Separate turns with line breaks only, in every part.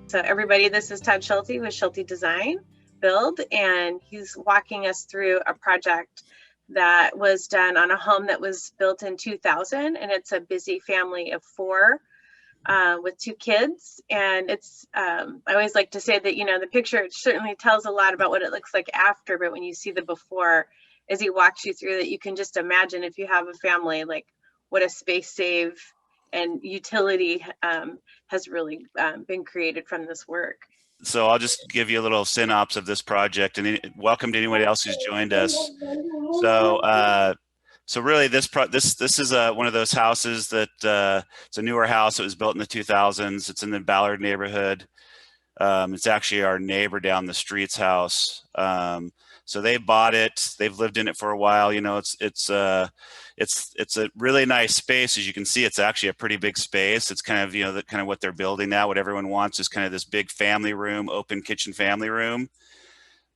So everybody, this is Todd Schulte with Schulte Design Build, and he's walking us through a project that was done on a home that was built in 2000, and it's a busy family of four with two kids. And it's, I always like to say that, you know, the picture certainly tells a lot about what it looks like after, but when you see the before, as he walks you through that, you can just imagine if you have a family, like what a space save and utility has really been created from this work.
So I'll just give you a little synopsis of this project, and welcome to anybody else who's joined us. So, so really, this is one of those houses that it's a newer house. It was built in the 2000s. It's in the Ballard neighborhood. It's actually our neighbor down the street's house. So they bought it. They've lived in it for a while. You know, it's a really nice space. As you can see, it's actually a pretty big space. It's kind of, you know, the kind of what they're building now. What everyone wants is kind of this big family room, open kitchen family room.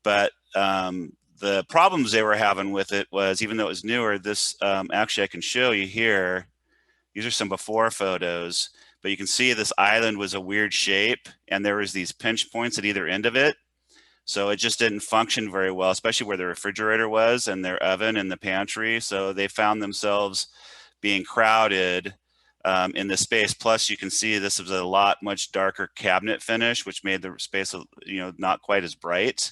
But the problems they were having with it was, even though it was newer, this actually I can show you here. These are some before photos, but you can see this island was a weird shape, and there was these pinch points at either end of it. So it just didn't function very well, especially where the refrigerator was and their oven and the pantry. So they found themselves being crowded in this space. Plus, you can see this was a much darker cabinet finish, which made the space, you know, not quite as bright.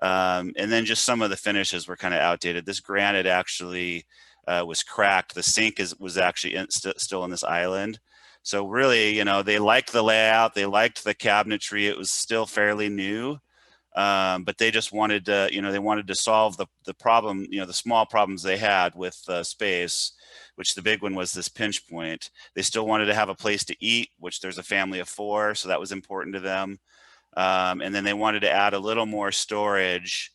And then just some of the finishes were kind of outdated. This granite actually was cracked. The sink was actually still in this island. So really, you know, they liked the layout. They liked the cabinetry. It was still fairly new. But they just wanted to, you know, they wanted to solve the problem, you know, the small problems they had with space, which the big one was this pinch point. They still wanted to have a place to eat, which there's a family of four, so that was important to them. And then they wanted to add a little more storage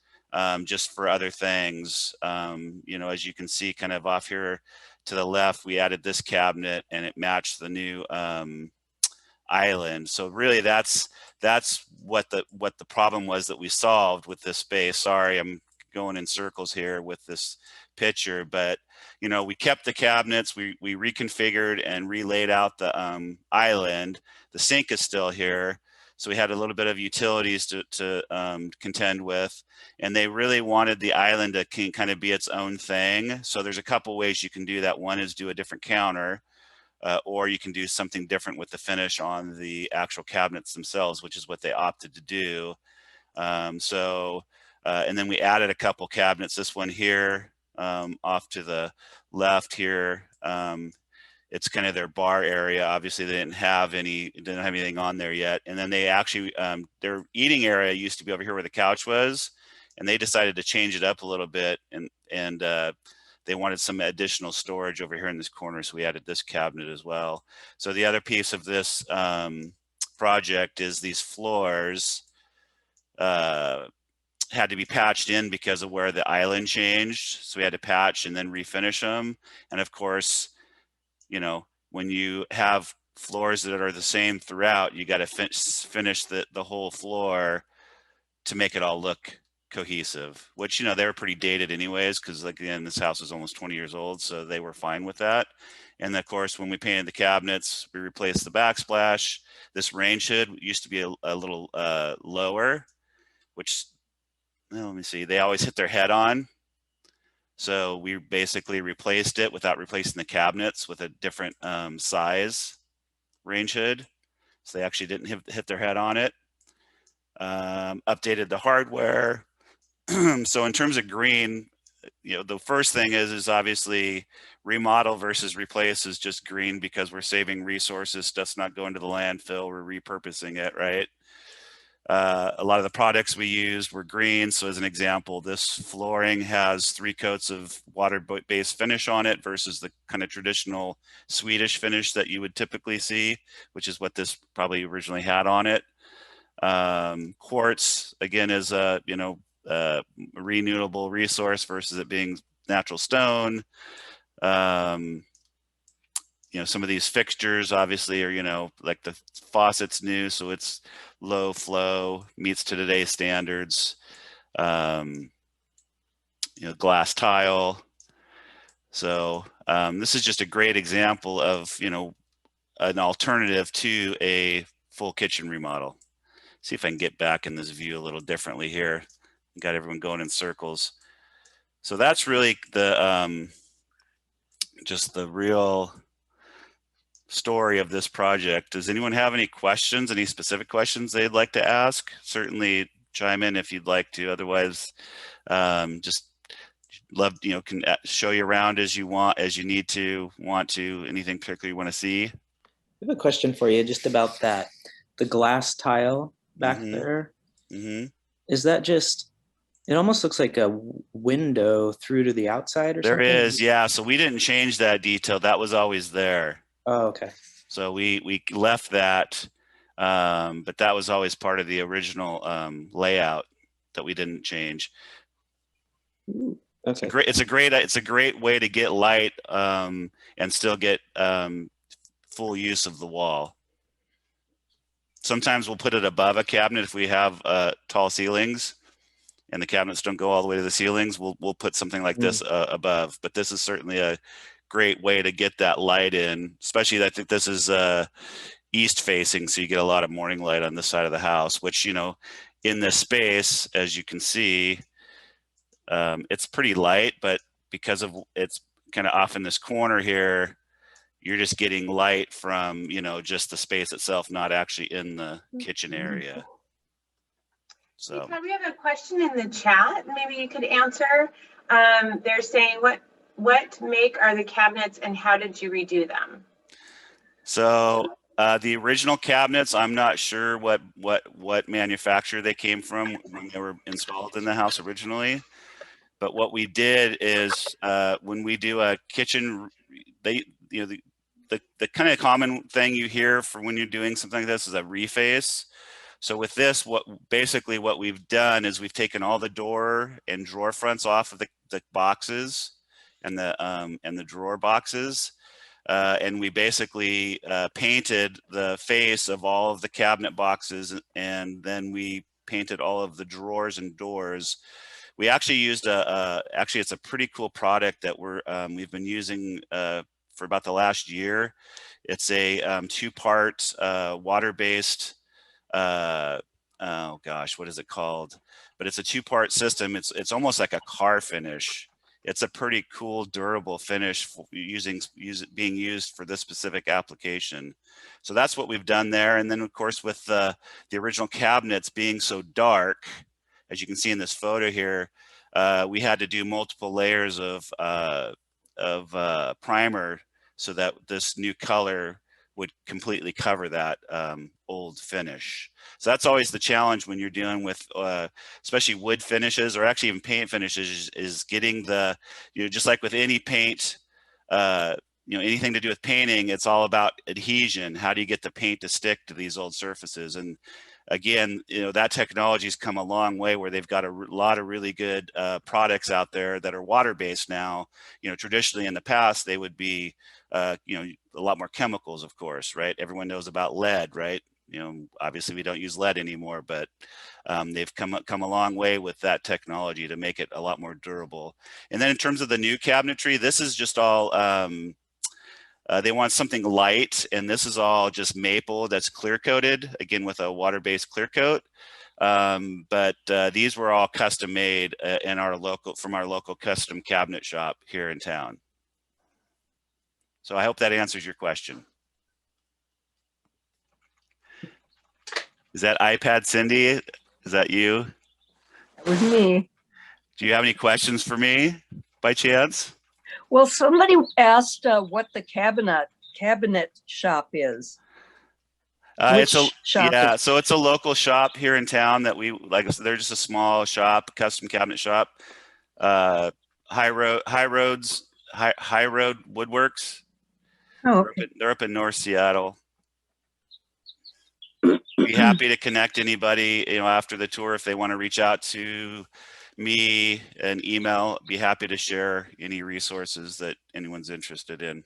just for other things. You know, as you can see kind of off here to the left, we added this cabinet and it matched the new island. So really that's what the problem was that we solved with this space. Sorry, I'm going in circles here with this picture, but you know, we kept the cabinets, we reconfigured and relaid out the island. The sink is still here, so we had a little bit of utilities to contend with, and they really wanted the island to kind of be its own thing. So there's a couple ways you can do that. One is do a different counter, or you can do something different with the finish on the actual cabinets themselves, which is what they opted to do. And then we added a couple cabinets. This one here, off to the left here, it's kind of their bar area. Obviously, they didn't have anything on there yet. And then they actually, their eating area used to be over here where the couch was, and they decided to change it up a little bit, and they wanted some additional storage over here in this corner, so we added this cabinet as well. So the other piece of this project is these floors had to be patched in because of where the island changed. So we had to patch and then refinish them. And of course, you know, when you have floors that are the same throughout, you got to finish the whole floor to make it all look cohesive, which, you know, they were pretty dated anyways, because like, again, this house is almost 20 years old, so they were fine with that. And of course, when we painted the cabinets, we replaced the backsplash. This range hood used to be a little lower, which, well, let me see, they always hit their head on. So we basically replaced it without replacing the cabinets with a different size range hood. So they actually didn't hit their head on it. Updated the hardware. So in terms of green, you know, the first thing is obviously remodel versus replace is just green, because we're saving resources. Stuff's not going to the landfill. We're repurposing it, right? A lot of the products we used were green. So as an example, this flooring has 3 coats of water-based finish on it versus the kind of traditional Swedish finish that you would typically see, which is what this probably originally had on it. Quartz, again, is a, you know, renewable resource versus it being natural stone. You know, some of these fixtures obviously are, you know, like the faucet's new, so it's low flow, meets to today's standards. You know, glass tile. So this is just a great example of, you know, an alternative to a full kitchen remodel. see if I can get back in this view a little differently here. Got everyone going in circles. So that's really the just the real story of this project. Does anyone have any questions, any specific questions they'd like to ask? Certainly chime in if you'd like to. Otherwise, just love, can show you around as you want, as you need to, anything particular you want to see.
I have a question for you just about that. The glass tile back
Mm-hmm.
there.
Mm-hmm.
Is that just, it almost looks like a window through to the outside or something?
There is, yeah. So we didn't change that detail. That was always there.
Oh, okay.
So we left that, but that was always part of the original layout that we didn't change.
Ooh, okay.
It's a great way to get light and still get full use of the wall. Sometimes we'll put it above a cabinet if we have tall ceilings and the cabinets don't go all the way to the ceilings. We'll put something like this above, but this is certainly a great way to get that light in, especially I think this is east facing, so you get a lot of morning light on this side of the house, which, in this space, as you can see, it's pretty light, but because of it's kind of off in this corner here, you're just getting light from, just the space itself, not actually in the kitchen area. So
we have a question in the chat. Maybe you could answer. They're saying, what make are the cabinets and how did you redo them?
So the original cabinets, I'm not sure what manufacturer they came from when they were installed in the house originally. But what we did is when we do a kitchen, the kind of common thing you hear for when you're doing something like this is a reface. So with this, what we've done is we've taken all the door and drawer fronts off of the boxes and the drawer boxes. And we basically painted the face of all of the cabinet boxes, and then we painted all of the drawers and doors. We actually used actually it's a pretty cool product that we've been using for about the last year. It's a two-part water-based, oh gosh, what is it called? But it's a two-part system. It's almost like a car finish. It's a pretty cool, durable finish being used for this specific application. So that's what we've done there. And then of course, with the original cabinets being so dark, as you can see in this photo here, we had to do multiple layers of primer so that this new color would completely cover that old finish. So that's always the challenge when you're dealing with especially wood finishes or actually even paint finishes, is getting the, just like with any paint, anything to do with painting, it's all about adhesion. How do you get the paint to stick to these old surfaces? And again, that technology's come a long way where they've got a lot of really good products out there that are water-based now. Traditionally in the past, they would be, a lot more chemicals, of course, right? Everyone knows about lead, right? Obviously we don't use lead anymore, but they've come a long way with that technology to make it a lot more durable. And then in terms of the new cabinetry, this is just all, they want something light, and this is all just maple that's clear coated, again with a water-based clear coat. But these were all custom made from our local custom cabinet shop here in town. So I hope that answers your question. Is that iPad Cindy? Is that you?
That was me.
Do you have any questions for me by chance?
Well, somebody asked what the cabinet shop is.
So it's a local shop here in town that we like. They're just a small shop, custom cabinet shop. High Road Woodworks.
Oh, okay.
They're up in North Seattle. Be happy to connect anybody, after the tour if they want to reach out to me an email. Be happy to share any resources that anyone's interested in.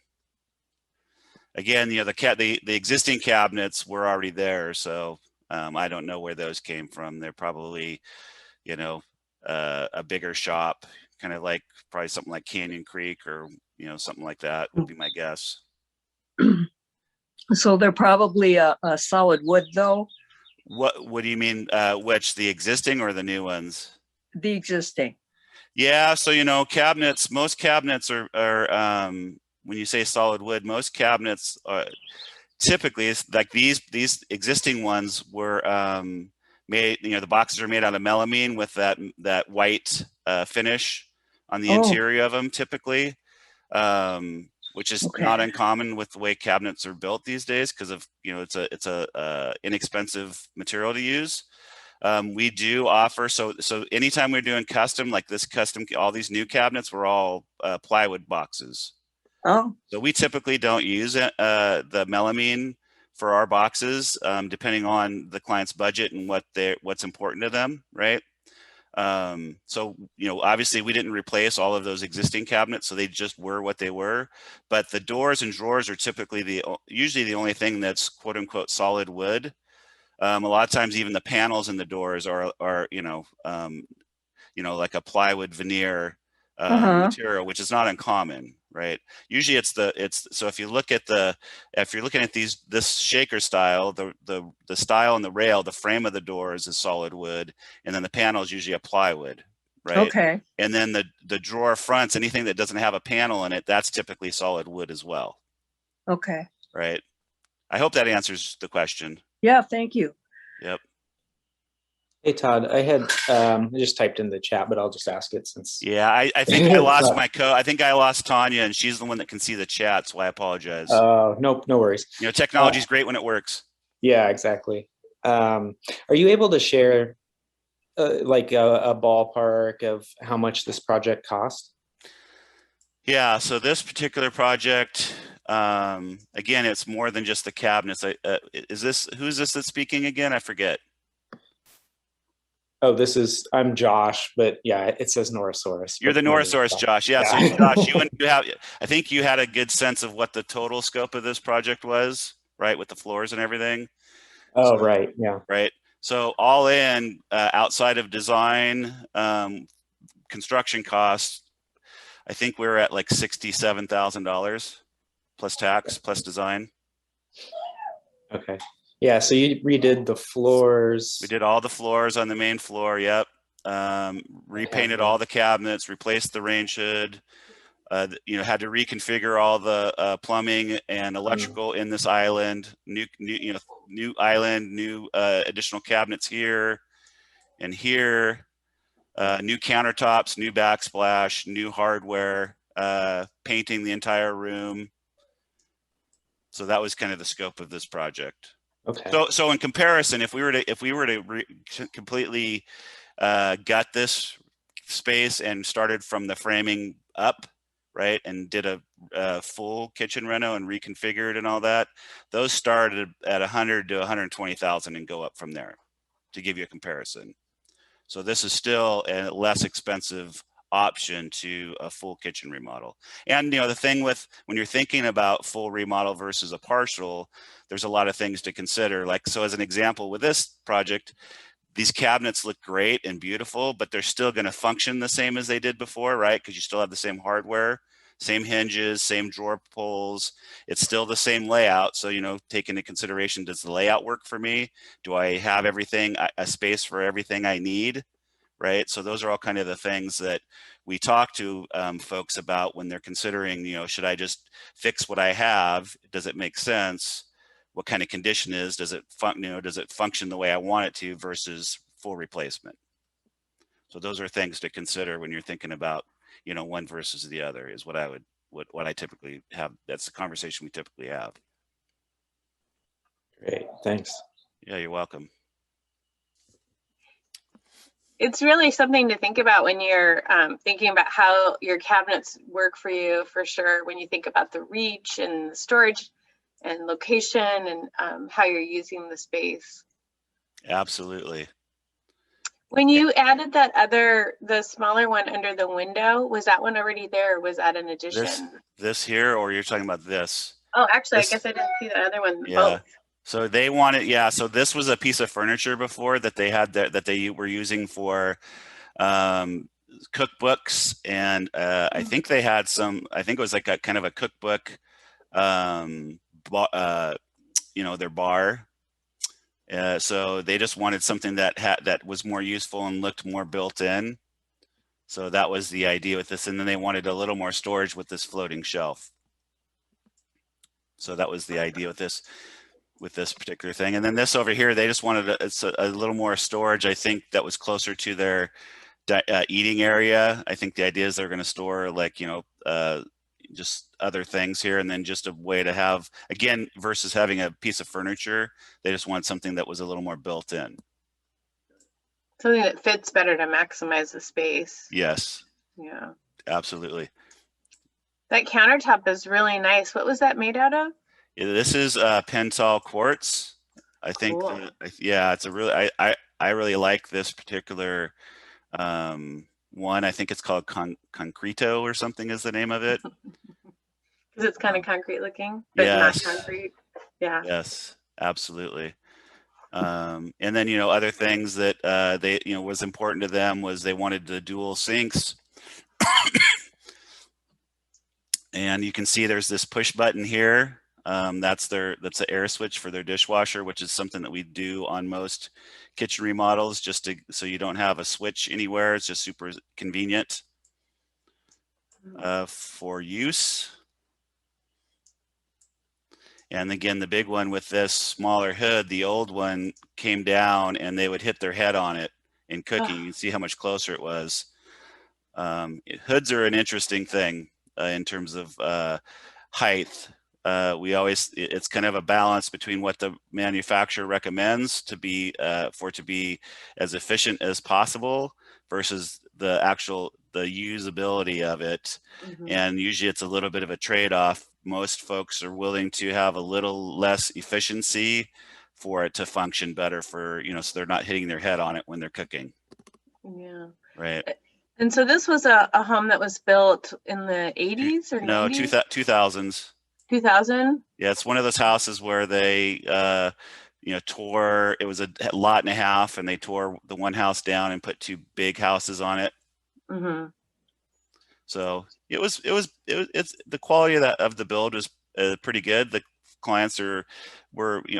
Again, the existing cabinets were already there, so I don't know where those came from. They're probably, a bigger shop, kind of like probably something like Canyon Creek or something like that would be my guess.
So they're probably a solid wood though.
What do you mean? Which, the existing or the new ones?
The existing.
Yeah, so cabinets. Most cabinets are when you say solid wood, most cabinets are typically, it's like these existing ones were made. The boxes are made out of melamine with that white finish on the interior of them, typically, which is not uncommon with the way cabinets are built these days because of it's a inexpensive material to use. We do offer, so anytime we're doing custom, like this custom, all these new cabinets were all plywood boxes.
Oh,
So we typically don't use the melamine for our boxes, depending on the client's budget and what's important to them, right? So obviously we didn't replace all of those existing cabinets, so they just were what they were. But the doors and drawers are typically usually the only thing that's quote unquote solid wood. A lot of times even the panels in the doors are like a plywood veneer material, which is not uncommon, right? Usually so if you're looking at this shaker style, the style and the rail, the frame of the doors is solid wood, and then the panel is usually a plywood, right?
okay.
And then the drawer fronts, anything that doesn't have a panel in it, that's typically solid wood as well.
Okay.
Right. I hope that answers the question.
Yeah, thank you.
Yep.
Hey Todd, I had I just typed in the chat, but I'll just ask it since.
Yeah, I think I lost I think I lost Tanya, and she's the one that can see the chat, so I apologize.
Nope, no worries.
Technology is great when it works.
Yeah, exactly. Are you able to share like a ballpark of how much this project cost?
Yeah, so this particular project, again, it's more than just the cabinets. Who's this that's speaking again? I forget.
Oh, I'm Josh, but yeah, it says Norosaurus.
You're the Norosaurus, Josh. Yeah, so Josh, I think you had a good sense of what the total scope of this project was, right, with the floors and everything.
Oh, right, yeah.
Right. So all in, outside of design, construction costs, I think we're at like $67,000 plus tax, plus design.
Okay. Yeah, so you redid the floors.
We did all the floors on the main floor. Yep. Repainted all the cabinets, replaced the range hood. Had to reconfigure all the plumbing and electrical in this island. New island, new additional cabinets here and here. New countertops, new backsplash, new hardware. Painting the entire room. So that was kind of the scope of this project.
Okay.
So in comparison, if we were to completely gut this space and started from the framing up, right, and did a full kitchen reno and reconfigured and all that, those started at 100 to 120,000 and go up from there, to give you a comparison. So this is still a less expensive option to a full kitchen remodel. And the thing with when you're thinking about full remodel versus a partial, there's a lot of things to consider. Like, so as an example with this project, these cabinets look great and beautiful, but they're still going to function the same as they did before, right? Because you still have the same hardware, same hinges, same drawer pulls. It's still the same layout. So, take into consideration, does the layout work for me? Do I have everything, a space for everything I need? Right. So those are all kind of the things that we talk to folks about when they're considering, should I just fix what I have? Does it make sense? What kind of condition does it function the way I want it to versus full replacement? So those are things to consider when you're thinking about, one versus the other is what I typically have. That's the conversation we typically have.
Great. Thanks.
Yeah, you're welcome.
It's really something to think about when you're thinking about how your cabinets work for you, for sure, when you think about the reach and the storage and location and how you're using the space.
Absolutely.
When you added the smaller one under the window, was that one already there or was that an addition?
This here, or you're talking about this?
Oh, actually, I guess I didn't see the other one.
Yeah.
Both.
So they wanted, so this was a piece of furniture before that they had that they were using for cookbooks, and I think they had I think it was like a kind of a cookbook, their bar. So they just wanted something that was more useful and looked more built in. So that was the idea with this. And then they wanted a little more storage with this floating shelf. So that was the idea with this particular thing. And then this over here, they just wanted a little more storage. I think that was closer to their eating area. I think the idea is they're going to store, like, just other things here, and then just a way to have, again, versus having a piece of furniture, they just want something that was a little more built in.
Something that fits better to maximize the space.
Yes.
Yeah.
Absolutely.
That countertop is really nice. What was that made out of?
Yeah, this is Pental quartz. I think,
Cool.
yeah, it's a really, I really like this particular one. I think it's called Concreto or something is the name of it.
Because it's kind of concrete looking, but
Yes.
not concrete. Yeah.
Yes, absolutely. And then, other things that they, was important to them was they wanted the dual sinks. And you can see there's this push button here. That's the air switch for their dishwasher, which is something that we do on most kitchen remodels, just so you don't have a switch anywhere. It's just super convenient for use. And again, the big one with this smaller hood, the old one came down and they would hit their head on it in cooking. You can see how much closer it was. Hoods are an interesting thing in terms of height. It's kind of a balance between what the manufacturer recommends to be for it to be as efficient as possible versus the usability of it.
Mm-hmm.
And usually it's a little bit of a trade-off. Most folks are willing to have a little less efficiency for it to function better for, so they're not hitting their head on it when they're cooking.
Yeah.
Right.
And so this was a home that was built in the 80s or 90s?
No, 2000s.
2000?
Yeah, it's one of those houses where they, tore, it was a lot and a half, and they tore the one house down and put two big houses on it.
Mm-hmm.
So it's the quality of the build was pretty good. The clients were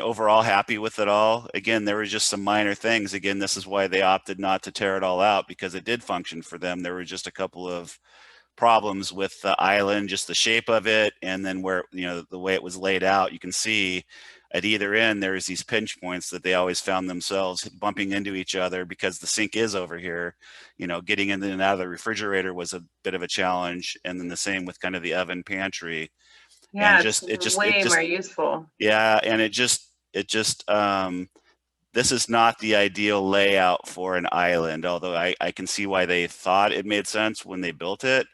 overall happy with it all. Again, there were just some minor things. Again, this is why they opted not to tear it all out, because it did function for them. There were just a couple of problems with the island, just the shape of it, and then where the way it was laid out. You can see at either end there's these pinch points that they always found themselves bumping into each other, because the sink is over here. Getting in and out of the refrigerator was a bit of a challenge, and then the same with kind of the oven pantry.
Yeah,
and
it's way more useful.
Yeah, and it just this is not the ideal layout for an island, although I can see why they thought it made sense when they built it.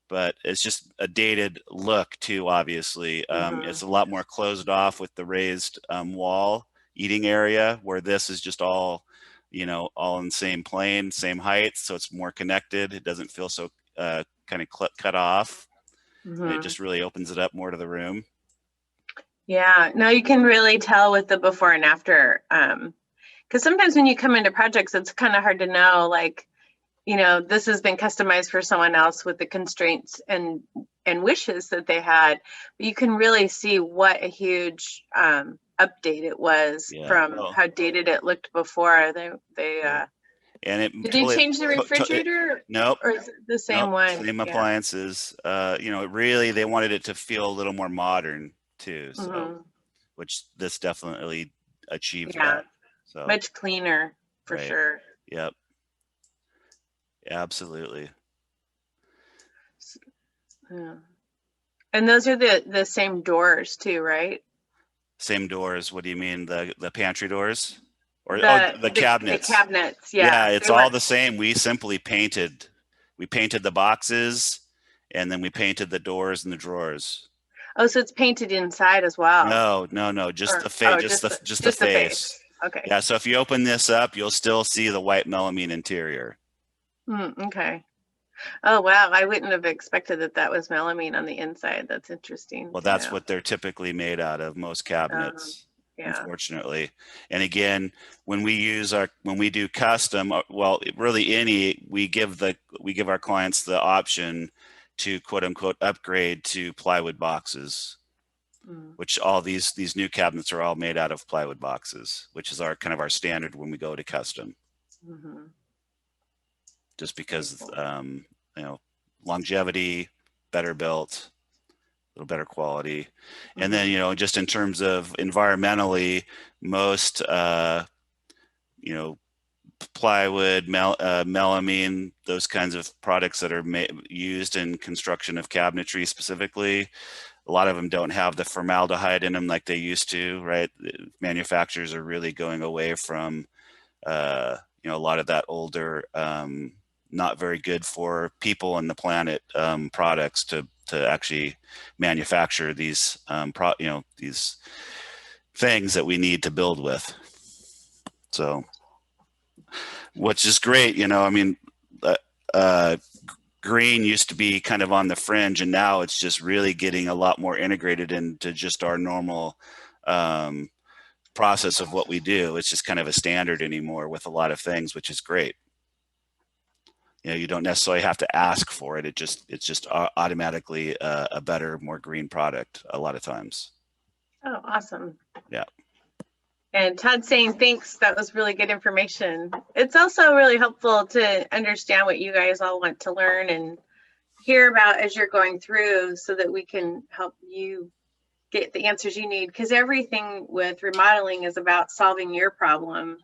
But it's just a dated look too, obviously. It's a lot more closed off with the raised wall eating area, where this is just all in the same plane, same height. So it's more connected. It doesn't feel so kind of cut off. It just really opens it up more to the room.
Yeah, no, you can really tell with the before and after. Because sometimes when you come into projects, it's kind of hard to know, like, this has been customized for someone else with the constraints and wishes that they had. But you can really see what a huge update it was from how dated it looked before.
And it
did they change the refrigerator?
Nope.
Or is it the same one?
Same appliances. Really, they wanted it to feel a little more modern too. So, which this definitely achieved that. So
much cleaner for sure.
Yep. Absolutely.
Yeah. And those are the same doors too, right?
Same doors. What do you mean? The pantry doors? Or the cabinets?
The cabinets, yeah.
Yeah, it's all the same. We simply painted. We painted the boxes, and then we painted the doors and the drawers.
Oh, so it's painted inside as well?
No. Just the face. Just the face.
Okay.
Yeah. So if you open this up, you'll still see the white melamine interior.
Okay. Oh, wow. I wouldn't have expected that was melamine on the inside. That's interesting.
Well, that's what they're typically made out of, most cabinets, unfortunately. And again, when we do custom, we give our clients the option to quote unquote upgrade to plywood boxes. which all these new cabinets are all made out of plywood boxes, which is our kind of our standard when we go to custom. Just because, you know, longevity, better built, a little better quality. And then, you know, just in terms of environmentally, most, you know, plywood, melamine, those kinds of products that are used in construction of cabinetry specifically, a lot of them don't have the formaldehyde in them like they used to, right? Manufacturers are really going away from, you know, a lot of that older, not very good for people and the planet products to actually manufacture these, you know, these things that we need to build with. So, which is great, you know, I mean, green used to be kind of on the fringe, and now it's just really getting a lot more integrated into just our normal process of what we do. It's just kind of a standard anymore with a lot of things, which is great. You know, you don't necessarily have to ask for it. It's just automatically a better, more green product a lot of times.
Oh, awesome.
Yeah.
And Todd saying thanks, that was really good information. It's also really helpful to understand what you guys all want to learn and hear about as you're going through, so that we can help you get the answers you need, because everything with remodeling is about solving your problem.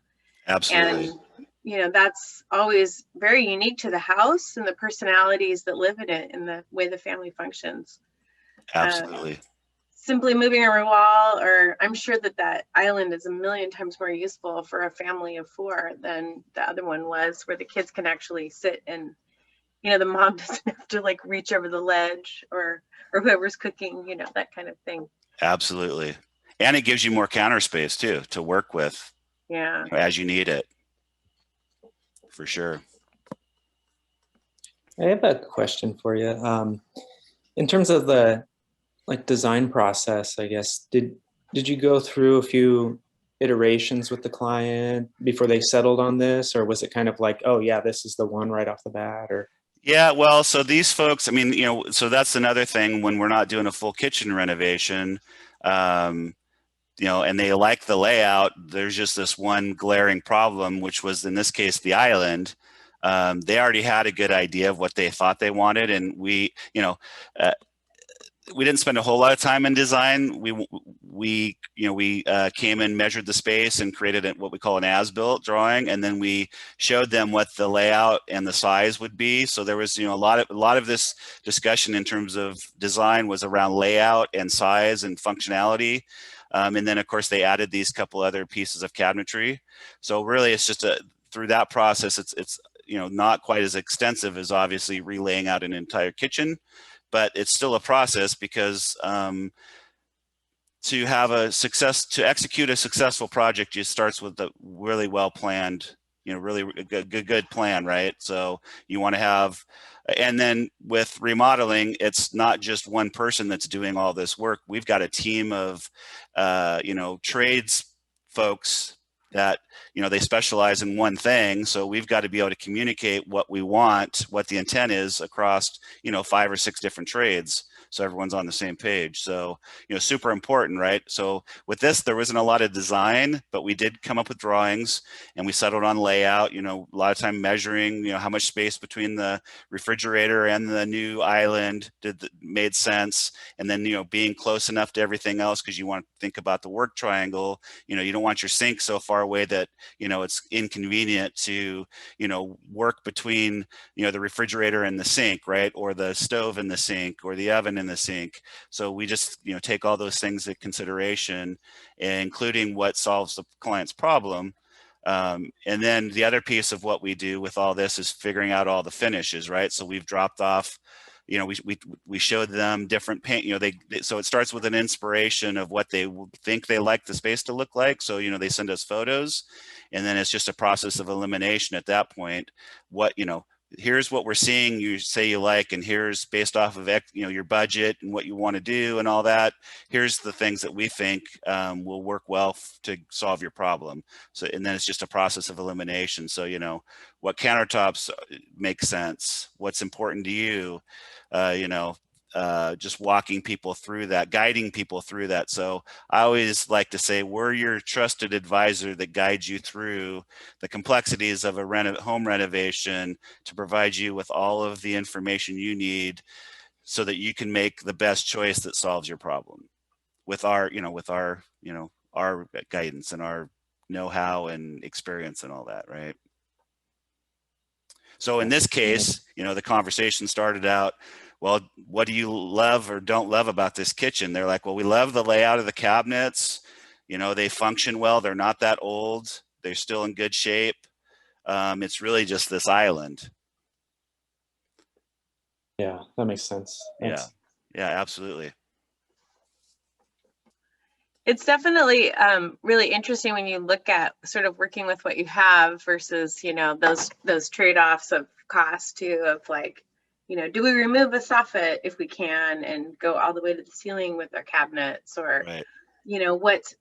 Absolutely.
And you know, that's always very unique to the house and the personalities that live in it and the way the family functions.
Absolutely.
Simply moving a wall, or I'm sure that island is a million times more useful for a family of 4 than the other one was, where the kids can actually sit and, you know, the mom doesn't have to like reach over the ledge, or whoever's cooking, you know, that kind of thing.
Absolutely. And it gives you more counter space too, to work with,
Yeah,
you know, as you need it, for sure.
I have a question for you. In terms of the design process, I guess, did you go through a few iterations with the client before they settled on this, or was it kind of like, oh yeah, this is the one right off the bat? Or
Yeah, well, so these folks, I mean, you know, so that's another thing when we're not doing a full kitchen renovation, you know, and they like the layout, there's just this one glaring problem, which was in this case, the island. They already had a good idea of what they thought they wanted. And we, you know, we didn't spend a whole lot of time in design. We came in, measured the space, and created what we call an as-built drawing, and then we showed them what the layout and the size would be. So there was, you know, a lot of this discussion in terms of design was around layout and size and functionality. And then of course they added these couple other pieces of cabinetry. So really, it's just through that process, it's you know, not quite as extensive as obviously relaying out an entire kitchen. But it's still a process, because to execute a successful project, it starts with a really well planned, you know, really good plan, right? So you want to have, and then with remodeling, it's not just one person that's doing all this work. We've got a team of, you know, trades folks that, you know, they specialize in one thing. So we've got to be able to communicate what we want, what the intent is across, you know, 5 or 6 different trades, so everyone's on the same page. So, you know, super important, right? So with this, there wasn't a lot of design, but we did come up with drawings, and we settled on layout, you know, a lot of time measuring, you know, how much space between the refrigerator and the new island made sense. And then, you know, being close enough to everything else, because you want to think about the work triangle. You know, you don't want your sink so far away that, you know, it's inconvenient to, you know, work between, you know, the refrigerator and the sink, right? Or the stove and the sink, or the oven in the sink. So we just, you know, take all those things into consideration, including what solves the client's problem. And then the other piece of what we do with all this is figuring out all the finishes, right? So we've dropped off, you know, we showed them different paint, you know, so it starts with an inspiration of what they think they like the space to look like. So, you know, they send us photos, and then it's just a process of elimination at that point. What, you know, here's what we're seeing, you say you like, and here's based off of, you know, your budget and what you want to do and all that. Here's the things that we think will work well to solve your problem. So, and then it's just a process of elimination. So, you know, what countertops make sense, what's important to you, you know, just walking people through that, guiding people through that. So I always like to say we're your trusted advisor that guides you through the complexities of a home renovation to provide you with all of the information you need so that you can make the best choice that solves your problem with our, our guidance and our know-how and experience and all that, right? So in this case, the conversation started out, well, what do you love or don't love about this kitchen? They're like, well, we love the layout of the cabinets. They function well. They're not that old. They're still in good shape. It's really just this island.
Yeah, that makes sense. Thanks.
Yeah, absolutely.
It's definitely really interesting when you look at sort of working with what you have versus, those trade-offs of cost too, of like, do we remove a soffit if we can and go all the way to the ceiling with our cabinets, or,
right.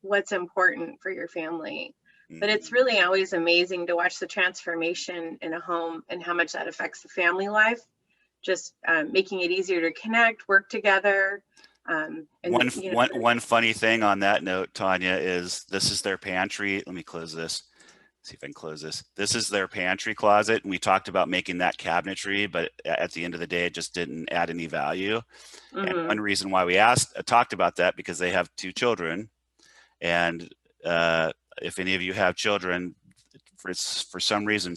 What's important for your family. But it's really always amazing to watch the transformation in a home and how much that affects the family life, just making it easier to connect, work together. And
one funny thing on that note, Tanya, is this is their pantry. Let me close this. See if I can close this. This is their pantry closet, and we talked about making that cabinetry, but at the end of the day, it just didn't add any value. Mm-hmm. And one reason why we talked about that, because they have 2 children, and if any of you have children, for some reason,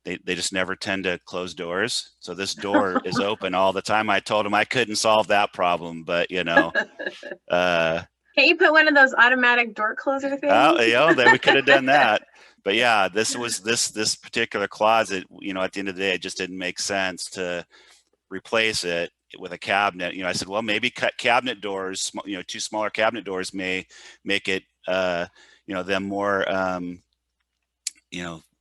they just never tend to close doors. So this door is open all the time. I told them I couldn't solve that problem, but
Can't you put one of those automatic door closer things?
Then we could have done that. But yeah, this particular closet, at the end of the day, it just didn't make sense to replace it with a cabinet. I said, well, maybe cut cabinet doors, 2 smaller cabinet doors may make it, them more,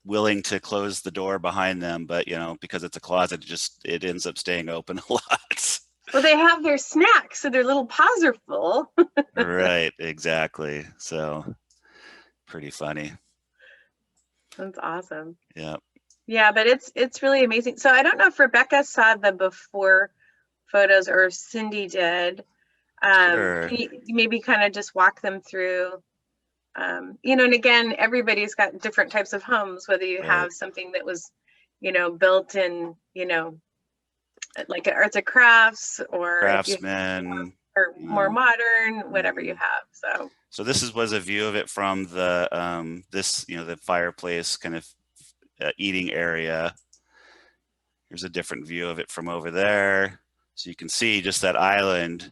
willing to close the door behind them, but because it's a closet, it ends up staying open a lot.
Well, they have their snacks, so their little paws are full.
Right, exactly. So pretty funny.
That's awesome.
Yeah.
Yeah, but it's really amazing. So I don't know if Rebecca saw the before photos or if Cindy did.
Sure.
Can you maybe kind of just walk them through? And again, everybody's got different types of homes, whether you have something that was, built in, like an arts and crafts or
craftsman
or more modern, whatever you have. So
this was a view of it from the the fireplace kind of eating area. Here's a different view of it from over there, so you can see just that island.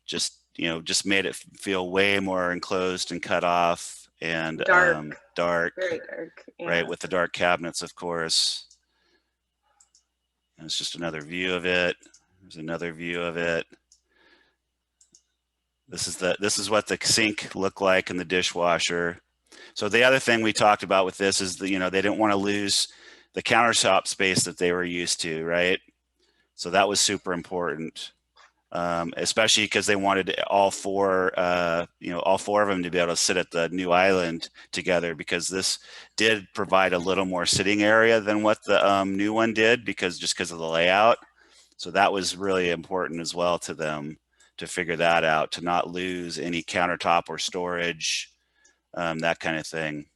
Just made it feel way more enclosed and cut off and dark,
very dark,
right, with the dark cabinets, of course. And it's just another view of it. There's another view of it. This is what the sink looked like in the dishwasher. So the other thing we talked about with this is they didn't want to lose the countertop space that they were used to, right? So that was super important. Especially because they wanted all 4 of them to be able to sit at the new island together, because this did provide a little more sitting area than what the new one did, because of the layout. So that was really important as well to them to figure that out, to not lose any countertop or storage, that kind of thing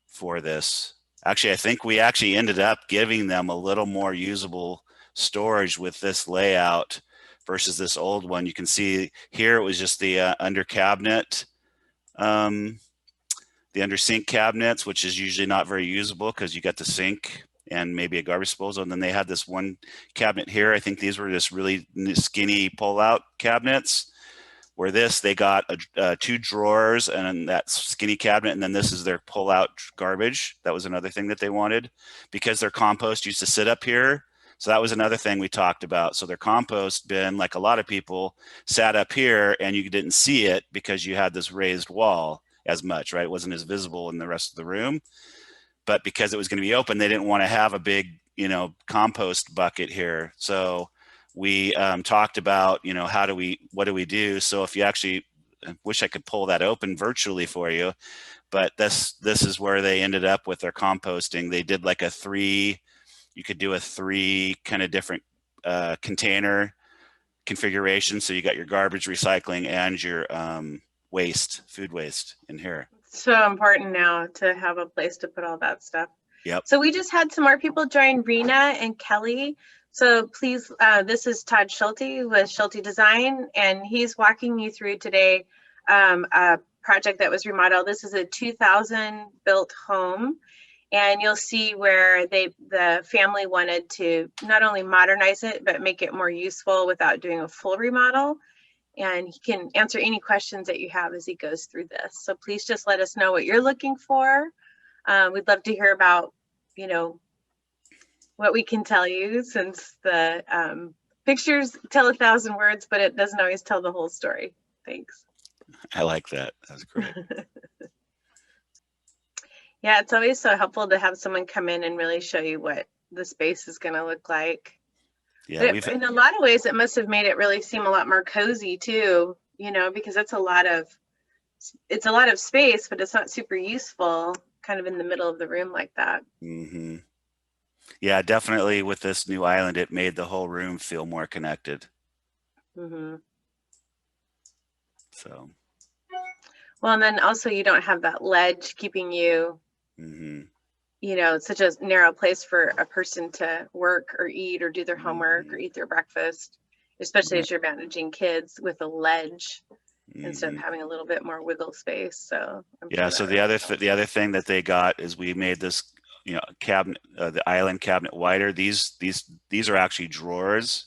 for this. Actually, I think we actually ended up giving them a little more usable storage with this layout versus this old one. You can see here it was just the under cabinet, the under sink cabinets, which is usually not very usable because you got the sink and maybe a garbage disposal. And then they had this one cabinet here. I think these were just really skinny pull-out cabinets, where they got 2 drawers and that skinny cabinet, and then this is their pull-out garbage. That was another thing that they wanted, because their compost used to sit up here. So that was another thing we talked about. So their compost bin, like a lot of people, sat up here and you didn't see it because you had this raised wall as much, right? It wasn't as visible in the rest of the room. But because it was going to be open, they didn't want to have a big, compost bucket here. So we talked about, what do we do? So if you actually, I wish I could pull that open virtually for you, but this is where they ended up with their composting. They did like you could do a 3 kind of different container configuration. So you got your garbage, recycling, and your food waste in here.
So important now to have a place to put all that stuff.
Yep.
So we just had some more people join, Rena and Kelly. So please, this is Todd Schulte with Schulte Design, and he's walking you through today a project that was remodeled. This is a 2000 built home, and you'll see where the family wanted to not only modernize it, but make it more useful without doing a full remodel. And he can answer any questions that you have as he goes through this. So please just let us know what you're looking for. We'd love to hear about, you know, what we can tell you, since the pictures tell 1,000 words, but it doesn't always tell the whole story. Thanks.
I like that. That's great.
Yeah, it's always so helpful to have someone come in and really show you what the space is going to look like.
Yeah,
in a lot of ways, it must have made it really seem a lot more cozy too, you know, because it's a lot of space, but it's not super useful kind of in the middle of the room like that.
Mm-hmm. Yeah, definitely with this new island, it made the whole room feel more connected.
Mm-hmm.
So.
Well, and then also you don't have that ledge keeping you,
Mm-hmm.
you know, such a narrow place for a person to work or eat or do their homework or eat their breakfast, especially as you're managing kids with a ledge instead of having a little bit more wiggle space. So
yeah, so the other thing that they got is we made this, you know, cabinet, the island cabinet wider. These are actually drawers.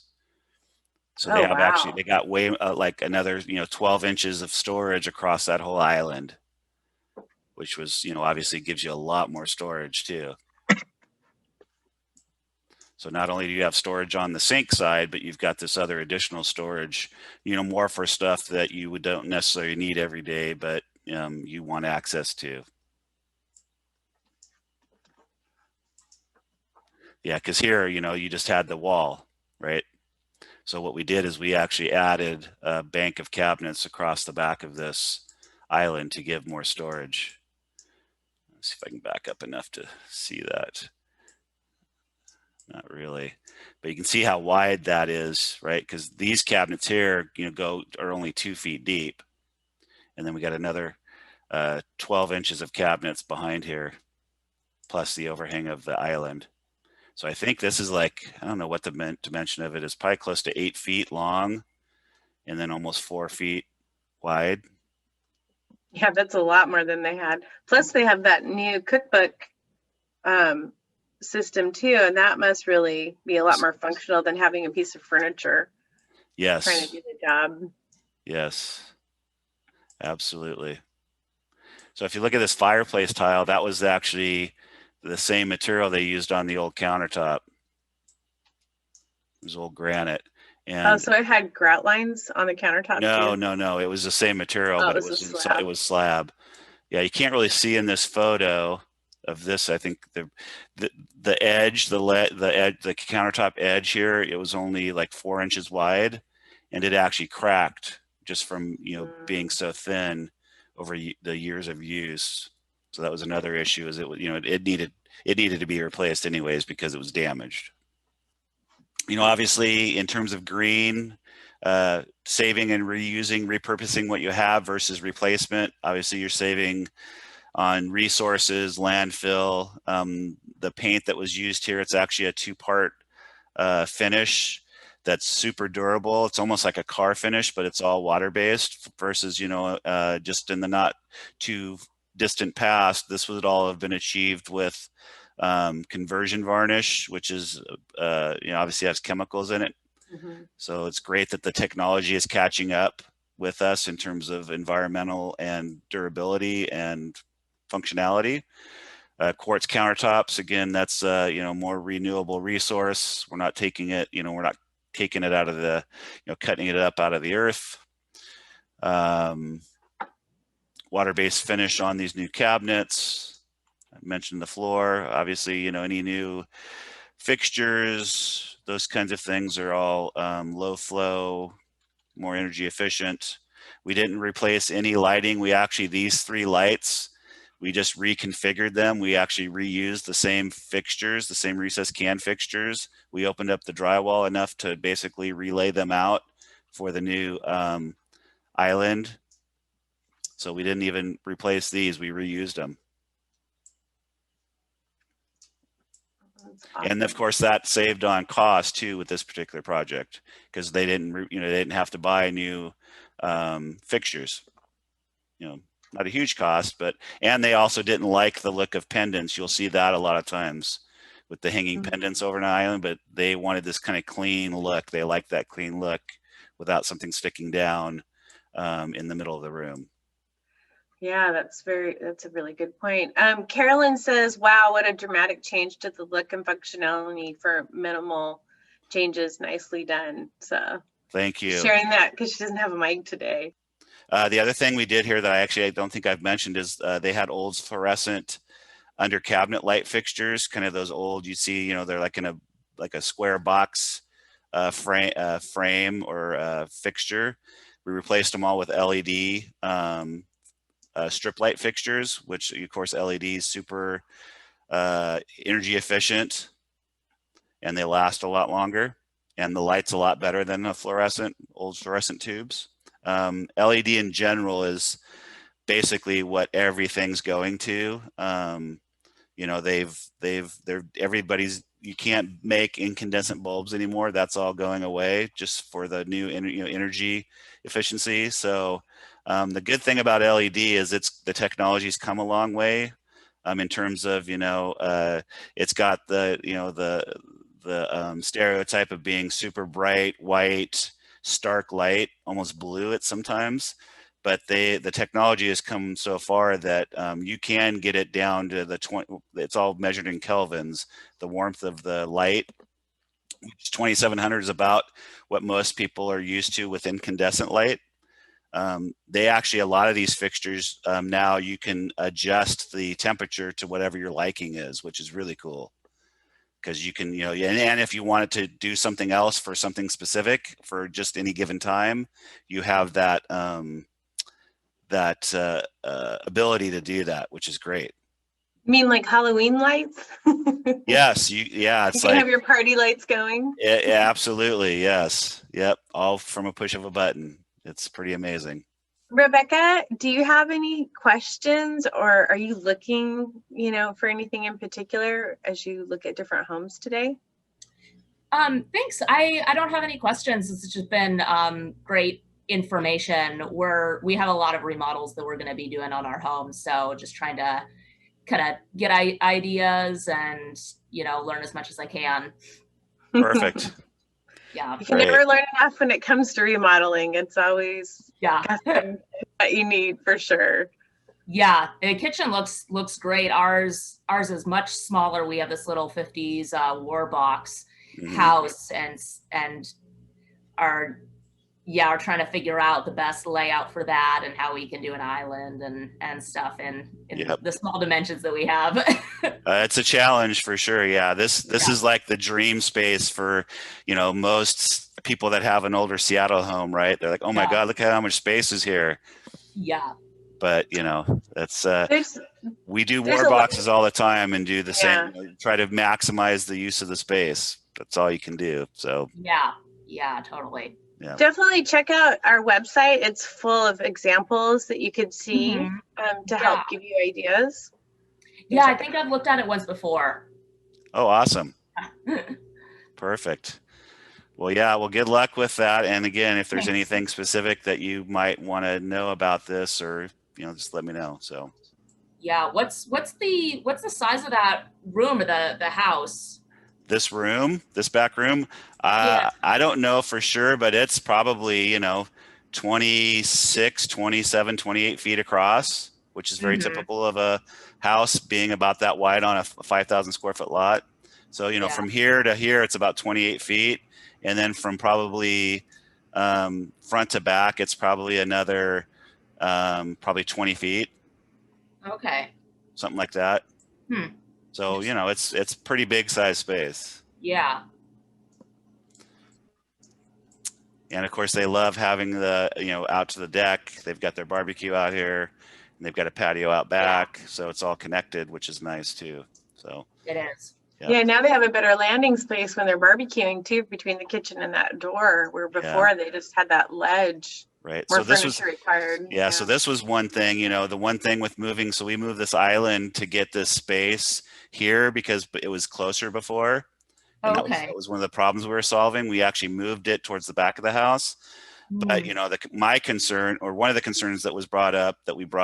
So they have they got way like another, you know, 12 inches of storage across that whole island, which was, you know, obviously gives you a lot more storage too. So not only do you have storage on the sink side, but you've got this other additional storage, you know, more for stuff that you don't necessarily need every day, but you want access to. Yeah, because here, you know, you just had the wall, right? So what we did is we actually added a bank of cabinets across the back of this island to give more storage. Let's see if I can back up enough to see that. Not really, but you can see how wide that is, right? Because these cabinets here, you know, are only 2 feet deep. And then we got another 12 inches of cabinets behind here, plus the overhang of the island. So I think this is like, I don't know what the dimension of it is, probably close to 8 feet long and then almost 4 feet wide.
Yeah, that's a lot more than they had. Plus they have that new cookbook system too, and that must really be a lot more functional than having a piece of furniture.
Yes.
Trying to do the job.
Yes, absolutely. So if you look at this fireplace tile, that was actually the same material they used on the old countertop. It was old granite. And
so it had grout lines on the countertop
no,
too?
No. It was the same material, but it was slab. Yeah, you can't really see in this photo of this. I think the edge, the countertop edge here, it was only like 4 inches wide, and it actually cracked just from, you know, being so thin over the years of use. So that was another issue, is it, you know, it needed to be replaced anyways because it was damaged. You know, obviously in terms of green, saving and reusing, repurposing what you have versus replacement, obviously you're saving on resources, landfill. The paint that was used here, it's actually a 2-part finish that's super durable. It's almost like a car finish, but it's all water-based versus, you know, just in the not too distant past, this would all have been achieved with conversion varnish, which is, you know, obviously has chemicals in it. Mm-hmm. So it's great that the technology is catching up with us in terms of environmental and durability and functionality. Quartz countertops, again, that's, you know, more renewable resource. We're not taking it, you know, we're not taking it out of the, you know, cutting it up out of the earth. Water-based finish on these new cabinets. I mentioned the floor. Obviously, you know, any new fixtures, those kinds of things are all low flow, more energy efficient. We didn't replace any lighting. We actually, these 3 lights, we just reconfigured them. We actually reused the same fixtures, the same recessed can fixtures. We opened up the drywall enough to basically relay them out for the new island. So we didn't even replace these, we reused them.
Awesome.
And of course that saved on cost too with this particular project, because they didn't, they didn't have to buy new fixtures. Not a huge cost, but, and they also didn't like the look of pendants. You'll see that a lot of times with the hanging pendants over an island, but they wanted this kind of clean look. They like that clean look without something sticking down in the middle of the room.
Yeah, that's a really good point. Carolyn says, wow, what a dramatic change to the look and functionality for minimal changes. Nicely done. So
thank you.
Sharing that because she doesn't have a mic today.
The other thing we did here that I don't think I've mentioned is they had old fluorescent under cabinet light fixtures, kind of those old, you see, they're like in a square box frame or fixture. We replaced them all with LED strip light fixtures, which of course LED is super energy efficient, and they last a lot longer, and the light's a lot better than the old fluorescent tubes. LED in general is basically what everything's going to. Everybody's, you can't make incandescent bulbs anymore. That's all going away just for the new energy efficiency. So the good thing about LED is the technology's come a long way in terms of, it's got the stereotype of being super bright, white, stark light, almost blue at sometimes. But the technology has come so far that you can get it down to it's all measured in kelvins, the warmth of the light. 2700 is about what most people are used to with incandescent light. They actually, a lot of these fixtures now you can adjust the temperature to whatever your liking is, which is really cool. Because you can, and if you wanted to do something else for something specific for just any given time, you have that ability to do that, which is great.
You mean like Halloween lights?
Yes, it's
you can
like
have your party lights going.
Yeah, absolutely, yes, yep, all from a push of a button. It's pretty amazing.
Rebecca, do you have any questions, or are you looking, for anything in particular as you look at different homes today?
Thanks. I don't have any questions. It's just been great information. We have a lot of remodels that we're going to be doing on our home, so just trying to kind of get ideas and learn as much as I can.
Perfect.
Yeah.
You can never learn enough when it comes to remodeling. It's always custom that you need for sure.
Yeah, the kitchen looks great. Ours is much smaller. We have this little 50s war box house, and are trying to figure out the best layout for that and how we can do an island and stuff in the small dimensions that we have.
It's a challenge for sure. Yeah, this is like the dream space for most people that have an older Seattle home, right? They're like, oh my God, look at how much space is here.
Yeah.
But that's we do war boxes all the time and do the same. Try to maximize the use of the space. That's all you can do. So
yeah, totally.
Yeah.
Definitely check out our website. It's full of examples that you could see to help give you ideas.
Yeah, I think I've looked at it once before.
Oh, awesome. Perfect. Well, well, good luck with that. And again, if there's anything specific that you might want to know about this, or just let me know. So
yeah, what's the size of that room or the house?
This back room, I don't know for sure, but it's probably 26, 27, 28 feet across, which is very typical of a house being about that wide on a 5,000 square foot lot. So from here to here, it's about 28 feet. And then from probably front to back, it's probably another probably 20 feet.
Okay.
Something like that. So, it's pretty big size space.
Yeah.
And of course they love having the, out to the deck. They've got their barbecue out here. they've got a patio out back, so it's all connected, which is nice too. So
It is.
yeah.
Yeah, now they have a better landing space when they're barbecuing too, between the kitchen and that door, where before they just had that ledge.
Right.
More
So this was,
furniture required.
yeah, so this was one thing, you know, the one thing with moving, so we moved this island to get this space here because it was closer before. And
Okay.
that was one of the problems we were solving. We actually moved it towards the back of the house. But, you know, my concern, or one of the concerns that we brought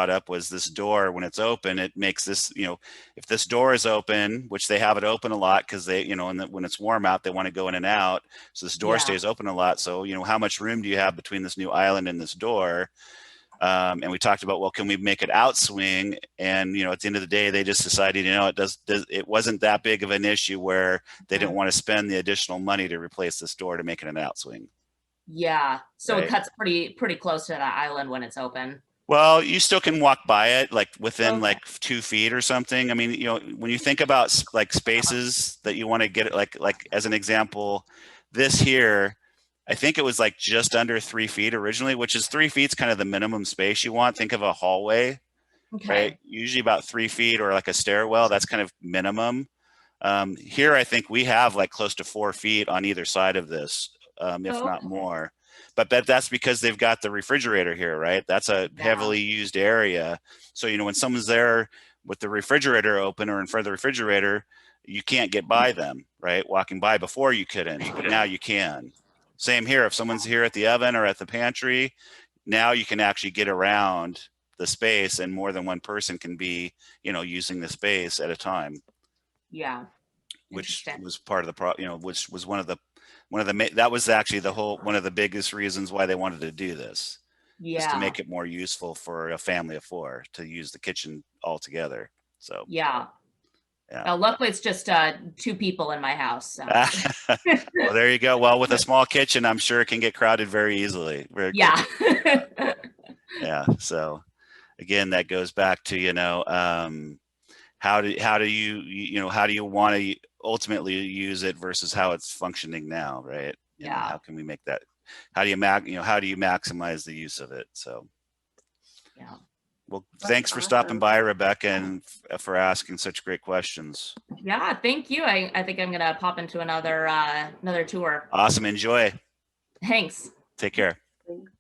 up was this door, when it's open, it makes this, you know, if this door is open, which they have it open a lot because they, you know, and when it's warm out, they want to go in and out. So this door stays open a lot. So, you know, how much room do you have between this new island and this door? And we talked about, well, can we make it outswing? And, you know, at the end of the day, they just decided, you know, it wasn't that big of an issue where they didn't want to spend the additional money to replace this door to make it an outswing.
Yeah. So
Right.
it cuts pretty close to the island when it's open.
Well, you still can walk by it, like within like 2 feet or something. I mean, you know, when you think about like spaces that you want to get, like as an example, this here, I think it was like just under 3 feet originally, which is 3 feet's kind of the minimum space you want. Think of a hallway,
Okay.
right? Usually about 3 feet, or like a stairwell, that's kind of minimum. Here, I think we have like close to 4 feet on either side of this, if not more. But that's because they've got the refrigerator here, right? That's a heavily used area. So, you know, when someone's there with the refrigerator open or in front of the refrigerator, you can't get by them, right? Walking by. Before you couldn't, but now you can. Same here. If someone's here at the oven or at the pantry, now you can actually get around the space, and more than one person can be, you know, using the space at a time.
Yeah.
Which was part of the you know, which was that was actually one of the biggest reasons why they wanted to do this. Is to make it more useful for a family of 4 to use the kitchen all together. So
yeah. Luckily, it's just 2 people in my house. So.
Well, there you go. Well, with a small kitchen, I'm sure it can get crowded very easily.
Yeah.
Yeah. So again, that goes back to, you know, how do you want to ultimately use it versus how it's functioning now, right? You know, how can we make that? How do you maximize the use of it? So
yeah.
Well, thanks for stopping by, Rebecca, and for asking such great questions.
Yeah, thank you. I think I'm gonna pop into another tour.
Awesome. Enjoy.
Thanks.
Take care.
Thanks.